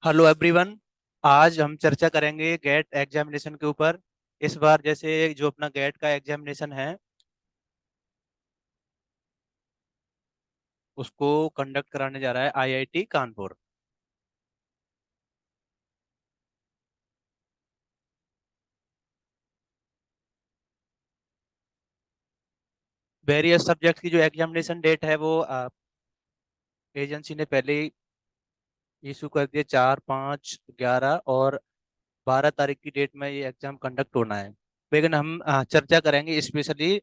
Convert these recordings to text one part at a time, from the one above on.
Hello everyone. आज हम चर्चा करेंगे गेट एग्जामिनेशन के ऊपर। इस बार जैसे जो अपना गेट का एग्जामिनेशन है उसको कंडक्ट कराने जा रहा है आईआईटी कानपुर। वेरियस सब्जेक्ट की जो एग्जामिनेशन डेट है वो एजेंसी ने पहले ही इशू कर दिया। 4, 5, 11 और 12 तारीख की डेट में ये एग्जाम कंडक्ट होना है। लेकिन हम चर्चा करेंगे स्पेशली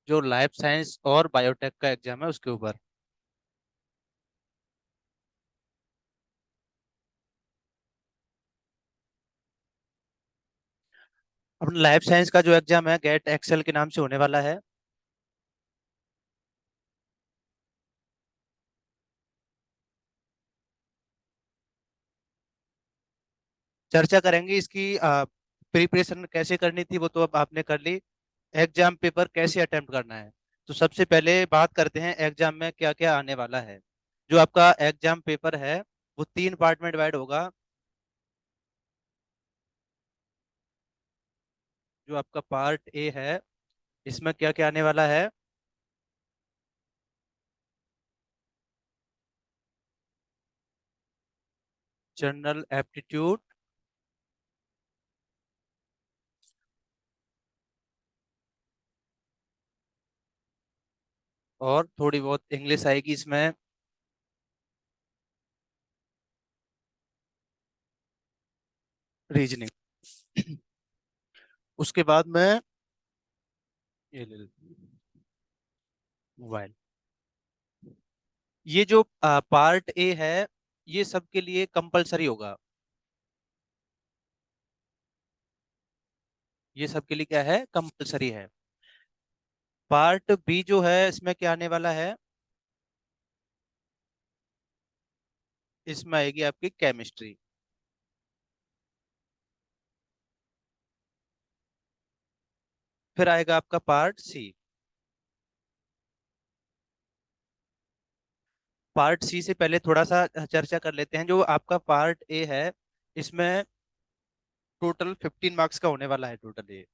जो लाइफ साइंस और बायोटेक का एग्जाम है उसके ऊपर। अपना लाइफ साइंस का जो एग्जाम है गेट एक्सेल के नाम से होने वाला है। चर्चा करेंगे इसकी प्रिपरेशन कैसे करनी थी, वो तो अब आपने कर ली। एग्जाम पेपर कैसे अटेम्प्ट करना है, तो सबसे पहले बात करते हैं एग्जाम में क्या क्या आने वाला है। जो आपका एग्जाम पेपर है वो 3 पार्ट में डिवाइड होगा। जो आपका पार्ट ए है इसमें क्या क्या आने वाला है। जनरल एप्टीट्यूड और थोड़ी बहुत इंग्लिश आएगी इसमें। रीजनिंग। उसके बाद में ये ले मोबाइल। ये जो पार्ट ए है ये सबके लिए कंपलसरी होगा। ये सबके लिए क्या है, कंपलसरी है। पार्ट बी जो है इसमें क्या आने वाला है, इसमें आएगी आपकी केमिस्ट्री। फिर आएगा आपका पार्ट सी। पार्ट सी से पहले थोड़ा सा चर्चा कर लेते हैं। जो आपका पार्ट ए है इसमें टोटल 15 मार्क्स का होने वाला है टोटल ये।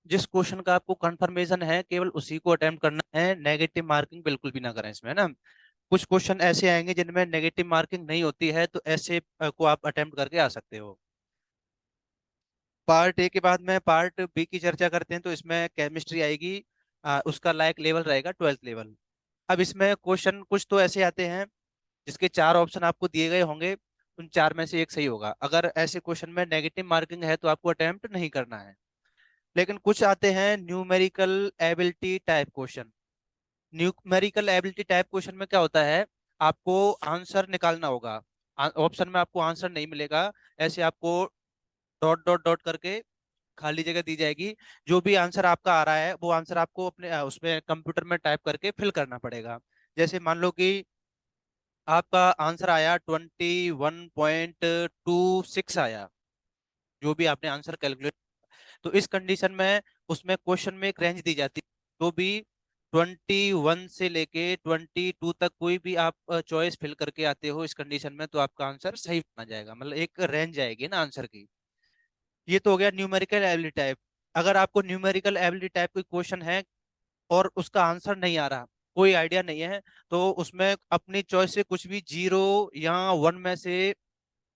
जिस क्वेश्चन का आपको कंफर्मेशन है केवल उसी को अटेम्प्ट करना है, नेगेटिव मार्किंग बिल्कुल भी ना करें इसमें, है ना। कुछ क्वेश्चन ऐसे आएंगे जिनमें नेगेटिव मार्किंग नहीं होती है, तो ऐसे को आप अटेम्प्ट करके आ सकते हो। पार्ट ए के बाद में पार्ट बी की चर्चा करते हैं, तो इसमें केमिस्ट्री आएगी। उसका लायक लेवल रहेगा 12th लेवल। अब इसमें क्वेश्चन कुछ तो ऐसे आते हैं जिसके 4 ऑप्शन आपको दिए गए होंगे, उन 4 में से एक सही होगा। अगर ऐसे क्वेश्चन में नेगेटिव मार्किंग है तो आपको अटेम्प्ट नहीं करना है। लेकिन कुछ आते हैं numerical ability type question. Numerical ability type question में क्या होता है, आपको आंसर निकालना होगा। ऑप्शन में आपको आंसर नहीं मिलेगा। ऐसे आपको डॉट डॉट डॉट करके खाली जगह दी जाएगी। जो भी आंसर आपका आ रहा है वो आंसर आपको अपने उसमें कंप्यूटर में टाइप करके फिल करना पड़ेगा। जैसे मान लो कि आपका आंसर आया 21.26 आया, जो भी आपने आंसर कैलकुलेट। तो इस कंडीशन में उसमें क्वेश्चन में एक रेंज दी जाती है। तो भी 21 से लेके 22 तक कोई भी आप चॉइस फिल करके आते हो इस कंडीशन में, तो आपका आंसर सही माना जाएगा। मतलब एक रेंज आएगी ना आंसर की। ये तो हो गया न्यूमेरिकल एबिलिटी टाइप। अगर आपको न्यूमेरिकल एबिलिटी टाइप कोई क्वेश्चन है और उसका आंसर नहीं आ रहा, कोई आइडिया नहीं है, तो उसमें अपनी चॉइस से कुछ भी 0 या 1 में से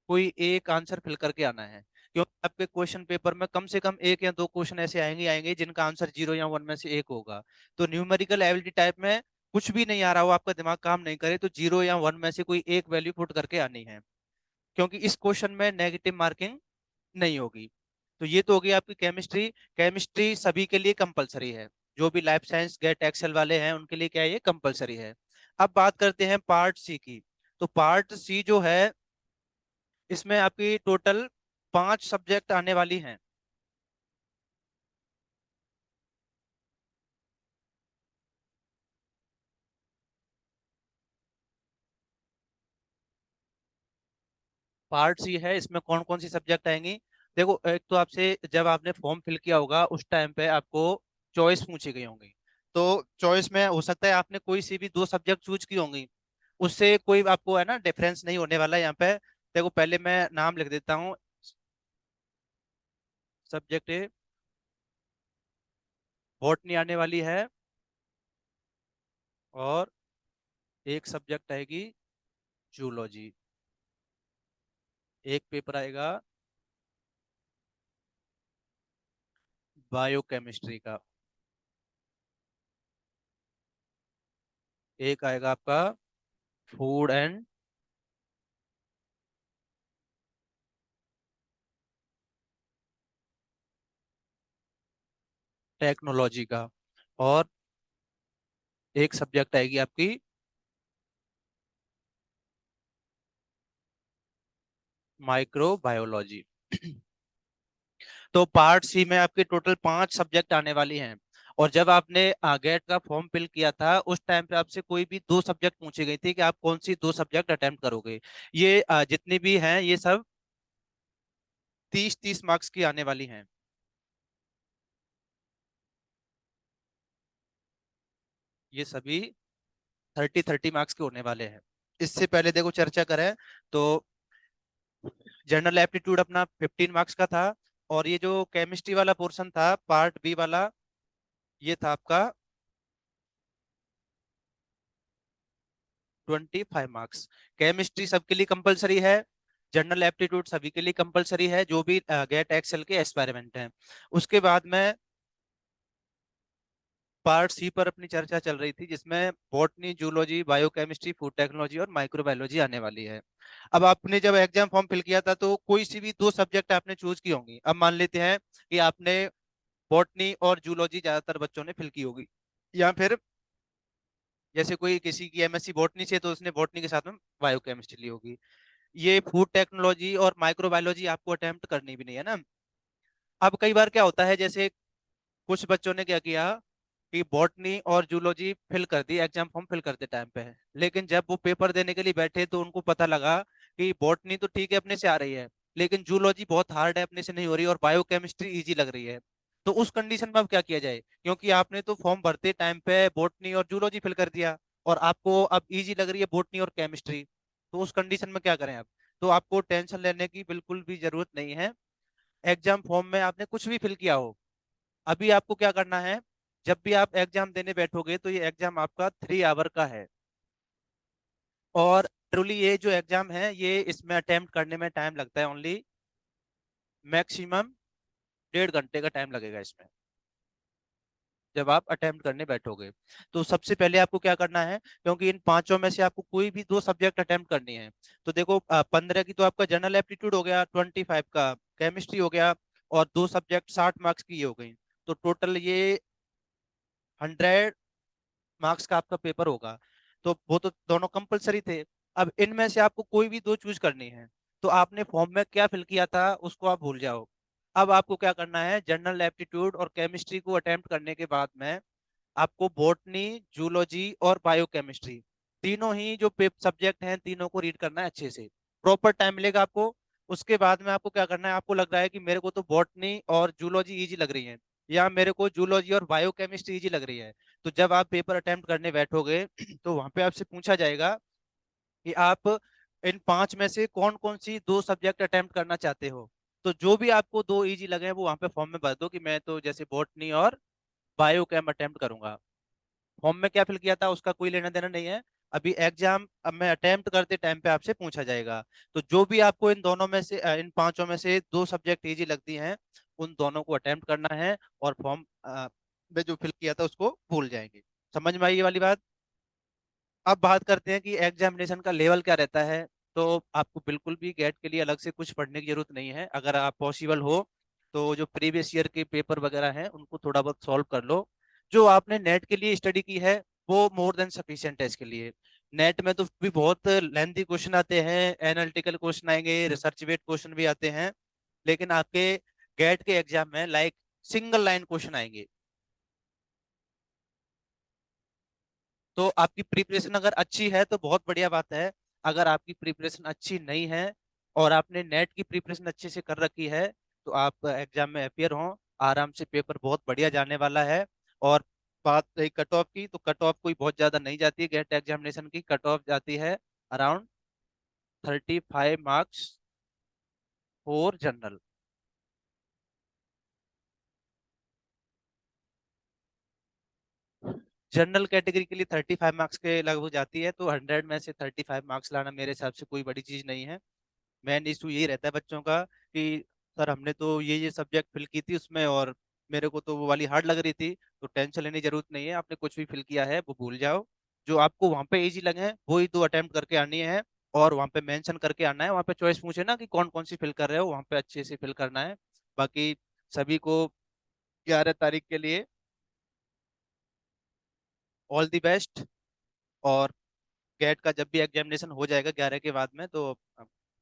कोई एक आंसर फिल करके आना है। क्योंकि आपके क्वेश्चन पेपर में कम से कम 1 या 2 क्वेश्चन ऐसे आएंगे आएंगे जिनका आंसर 0 या 1 में से एक होगा। तो न्यूमेरिकल एबिलिटी टाइप में कुछ भी नहीं आ रहा हो, आपका दिमाग काम नहीं करे, तो 0 या 1 में से कोई एक वैल्यू पुट करके आनी है। क्योंकि इस क्वेश्चन में नेगेटिव मार्किंग नहीं होगी। तो ये तो होगी आपकी केमिस्ट्री। केमिस्ट्री सभी के लिए कंपलसरी है। जो भी लाइफ साइंस गेट एक्सेल वाले हैं उनके लिए क्या है, ये कंपलसरी है। अब बात करते हैं पार्ट सी की। तो पार्ट सी जो है इसमें आपकी टोटल 5 सब्जेक्ट आने वाली हैं। पार्ट सी है, इसमें कौन कौन सी सब्जेक्ट आएंगी। देखो, एक तो आपसे जब आपने फॉर्म फिल किया होगा उस टाइम पे आपको चॉइस पूछी गई होंगी। तो चॉइस में हो सकता है आपने कोई सी भी दो सब्जेक्ट चूज की होंगी, उससे कोई आपको है ना डिफरेंस नहीं होने वाला है यहाँ पे। देखो पहले मैं नाम लिख देता हूँ। सब्जेक्ट ए बॉटनी आने वाली है, और एक सब्जेक्ट आएगी जूलॉजी। एक पेपर आएगा बायोकेमिस्ट्री का। एक आएगा आपका फूड एंड टेक्नोलॉजी का। और एक सब्जेक्ट आएगी आपकी माइक्रोबायोलॉजी। तो पार्ट सी में आपके टोटल 5 सब्जेक्ट आने वाली हैं। और जब आपने गेट का फॉर्म फिल किया था उस टाइम पे आपसे कोई भी दो सब्जेक्ट पूछी गई थी कि आप कौन सी दो सब्जेक्ट अटेम्प्ट करोगे। ये जितनी भी हैं ये सब 30-30 मार्क्स की आने वाली हैं। ये सभी 30-30 मार्क्स के होने वाले हैं। इससे पहले देखो चर्चा करें तो जनरल एप्टीट्यूड अपना 15 मार्क्स का था। और ये जो केमिस्ट्री वाला पोर्शन था पार्ट बी वाला, ये था आपका 25 मार्क्स। केमिस्ट्री सबके लिए कंपलसरी है, जनरल एप्टीट्यूड सभी के लिए कंपलसरी है जो भी गेट एक्सेल के एस्पायरमेंट हैं। उसके बाद में पार्ट सी पर अपनी चर्चा चल रही थी जिसमें botany, zoology, biochemistry, food technology और माइक्रोबायोलॉजी आने वाली है। अब आपने जब एग्जाम फॉर्म फिल किया था तो कोई सी भी दो सब्जेक्ट आपने चूज की होंगी। अब मान लेते हैं कि आपने बॉटनी और जूलॉजी ज्यादातर बच्चों ने फिल की होगी, या फिर जैसे कोई किसी की एमएससी बॉटनी से तो उसने बॉटनी के साथ में बायोकेमिस्ट्री ली होगी। ये फूड टेक्नोलॉजी और माइक्रोबायोलॉजी आपको अटेम्प्ट करनी भी नहीं है ना। अब कई बार क्या होता है, जैसे कुछ बच्चों ने क्या किया कि बॉटनी और जूलॉजी फिल कर दी एग्जाम फॉर्म फिल करते टाइम पे, लेकिन जब वो पेपर देने के लिए बैठे तो उनको पता लगा कि बॉटनी तो ठीक है अपने से आ रही है, लेकिन जूलॉजी बहुत हार्ड है अपने से नहीं हो रही, और बायोकेमिस्ट्री इजी लग रही है। तो उस कंडीशन में अब क्या किया जाए, क्योंकि आपने तो फॉर्म भरते टाइम पे बॉटनी और जूलॉजी फिल कर दिया, और आपको अब इजी लग रही है बॉटनी और केमिस्ट्री। तो उस कंडीशन में क्या करें अब। तो आपको टेंशन लेने की बिल्कुल भी जरूरत नहीं है। एग्जाम फॉर्म में आपने कुछ भी फिल किया हो, अभी आपको क्या करना है, जब भी आप एग्जाम देने बैठोगे तो ये एग्जाम आपका 3 आवर का है। और ट्रूली ये जो एग्जाम है ये इसमें अटेम्प्ट करने में टाइम लगता है ओनली मैक्सिमम 1.5 घंटे का टाइम लगेगा इसमें, जब आप अटेम्प्ट करने बैठोगे। तो सबसे पहले आपको क्या करना है, क्योंकि इन पांचों में से आपको कोई भी दो सब्जेक्ट अटेम्प्ट करनी है। तो देखो 15 की तो आपका जनरल एप्टीट्यूड हो गया, 25 का केमिस्ट्री हो गया, और दो सब्जेक्ट 60 मार्क्स की ये हो गई। तो टोटल ये 100 मार्क्स का आपका पेपर होगा। तो वो तो दोनों कंपलसरी थे। अब इनमें से आपको कोई भी दो चूज करनी है। तो आपने फॉर्म में क्या फिल किया था उसको आप भूल जाओ। अब आपको क्या करना है, जनरल एप्टीट्यूड और केमिस्ट्री को अटेम्प्ट करने के बाद में आपको बॉटनी, जूलॉजी और बायोकेमिस्ट्री तीनों ही जो सब्जेक्ट हैं तीनों को रीड करना है अच्छे से। प्रॉपर टाइम मिलेगा आपको। उसके बाद में आपको क्या करना है, आपको लग रहा है कि मेरे को तो बॉटनी और जूलॉजी इजी लग रही है, या मेरे को जूलॉजी और बायोकेमिस्ट्री इजी लग रही है। तो जब आप पेपर अटेम्प्ट करने बैठोगे तो वहां पे आपसे पूछा जाएगा कि आप इन 5 में से कौन कौन सी दो सब्जेक्ट अटेम्प्ट करना चाहते हो। तो जो भी आपको दो इजी लगे वो वहां पे फॉर्म में भर दो कि मैं तो जैसे बॉटनी और बायोकेम अटेम्प्ट करूंगा। फॉर्म में क्या फिल किया था उसका कोई लेना देना नहीं है। अभी एग्जाम अब मैं अटेम्प्ट करते टाइम पे आपसे पूछा जाएगा। तो जो भी आपको इन दोनों में से इन पांचों में से दो सब्जेक्ट इजी लगती हैं उन दोनों को अटेम्प्ट करना है, और फॉर्म में जो फिल किया था उसको भूल जाएंगे। समझ में आई ये वाली बात। अब बात करते हैं कि एग्जामिनेशन का लेवल क्या रहता है। तो आपको बिल्कुल भी गेट के लिए अलग से कुछ पढ़ने की जरूरत नहीं है। अगर आप पॉसिबल हो तो जो प्रीवियस ईयर के पेपर वगैरह हैं उनको थोड़ा बहुत सॉल्व कर लो। जो आपने नेट के लिए स्टडी की है वो मोर देन सफिशिएंट है इसके लिए। नेट में तो भी बहुत लेंथी क्वेश्चन आते हैं, एनालिटिकल क्वेश्चन आएंगे, रिसर्च बेस्ड क्वेश्चन भी आते हैं, लेकिन आपके गेट के एग्जाम में लाइक सिंगल लाइन क्वेश्चन आएंगे। तो आपकी प्रिपरेशन अगर अच्छी है तो बहुत बढ़िया बात है। अगर आपकी प्रिपरेशन अच्छी नहीं है और आपने नेट की प्रिपरेशन अच्छे से कर रखी है तो आप एग्जाम में अपियर हो, आराम से, पेपर बहुत बढ़िया जाने वाला है। और बात रही कट ऑफ की, तो कट ऑफ कोई बहुत ज्यादा नहीं जाती है गेट एग्जामिनेशन की। कट ऑफ जाती है around 35 marks for general. General category के लिए 35 मार्क्स के लगभग जाती है, तो 100 में से 35 मार्क्स लाना मेरे हिसाब से कोई बड़ी चीज नहीं है। मेन इशू यही रहता है बच्चों का कि सर हमने तो ये सब्जेक्ट फिल की थी उसमें, और मेरे को तो वो वाली हार्ड लग रही थी। तो टेंशन लेने की जरूरत नहीं है, आपने कुछ भी फिल किया है वो भूल जाओ। जो आपको वहां पे इजी लगे वो ही 2 अटेम्प्ट करके आनी है, और वहां पे मेंशन करके आना है। वहां पे चॉइस पूछे ना कि कौन कौन सी फिल कर रहे हो, वहां पे अच्छे से फिल करना है। बाकी सभी को 11 तारीख के लिए ऑल द बेस्ट। और गेट का जब भी एग्जामिनेशन हो जाएगा 11 के बाद में, तो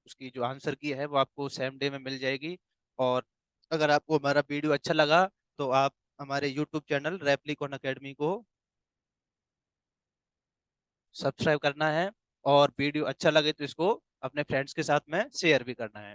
उसकी जो आंसर की है वो आपको सेम डे में मिल जाएगी। और अगर आपको हमारा वीडियो अच्छा लगा तो आप हमारे यूट्यूब चैनल रेप्लिकॉन अकेडमी को सब्सक्राइब करना है, और वीडियो अच्छा लगे तो इसको अपने फ्रेंड्स के साथ में शेयर भी करना है।